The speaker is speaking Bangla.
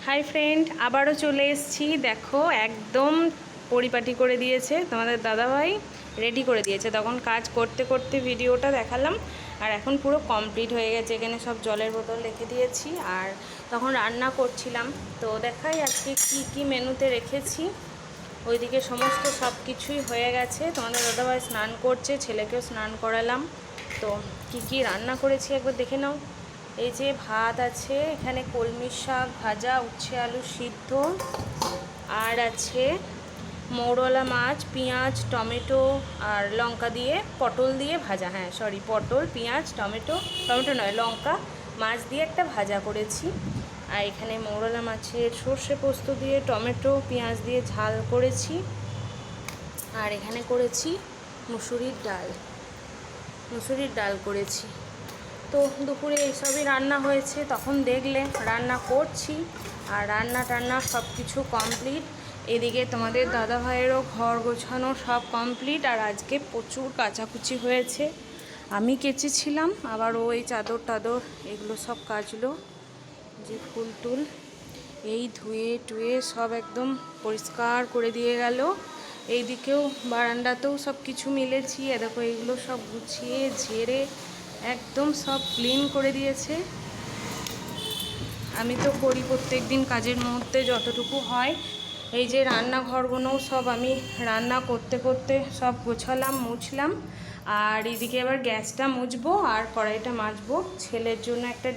হাই ফ্রেন্ড, আবারও চলে এসেছি। দেখো একদম পরিপাটি করে দিয়েছে তোমাদের দাদাভাই, রেডি করে দিয়েছে। তখন কাজ করতে করতে ভিডিওটা দেখালাম, আর এখন পুরো কমপ্লিট হয়ে গেছে। এখানে সব জলের বোতল রেখে দিয়েছি, আর তখন রান্না করছিলাম। তো দেখাই আজকে কি কি মেনুতে রেখেছি। ওইদিকে সমস্ত সব কিছুই হয়ে গেছে। তোমাদের দাদাভাই স্নান করছে, ছেলেকেও স্নান করালাম। তো কি কি রান্না করেছি একবার দেখে নাও। এই যে ভাত আছে, এখানে কলমি শাক ভাজা, উচ্ছে আলু সিদ্ধ, আর আছে মৌরলা মাছ, পেঁয়াজ টমেটো আর লঙ্কা দিয়ে, পটল দিয়ে ভাজা। হ্যাঁ সরি, পটল পেঁয়াজ টমেটো, টমেটো নয় লঙ্কা, মাছ দিয়ে একটা ভাজা করেছি। আর এখানে মৌরলা মাছের সর্ষে পোস্ত দিয়ে টমেটো পেঁয়াজ দিয়ে ঝাল করেছি। আর এখানে করেছি মুসুরির ডাল করেছি। তো দুপুরে এইসবই রান্না হয়েছে। তখন দেখলে রান্না করছি, আর রান্না টান্না সব কিছু কমপ্লিট। এদিকে তোমাদের দাদা ভাইয়েরও ঘর গোছানো সব কমপ্লিট। আর আজকে প্রচুর কাচাকুচি হয়েছে, আমি কেচেছিলাম, আবার ওই চাদর টাদর এগুলো সব কাচলো। যে ফুল টুল এই ধুয়ে টুয়ে সব একদম পরিষ্কার করে দিয়ে গেল। এইদিকেও বারান্দাতেও সব কিছু মিলেছি। দেখো এইগুলো সব গুছিয়ে ঝেড়ে একদম সব ক্লিন করে দিয়েছে। আমি তো করি প্রত্যেক দিন কাজের মুহূর্তে যতটুকু হয়। এই যে রান্নাঘরগুলোও সব আমি রান্না করতে করতে সব গোছালাম মুছলাম। আর এদিকে এবার গ্যাসটা মুছবো আর কড়াইটা মাজবো। ছেলের জন্য একটা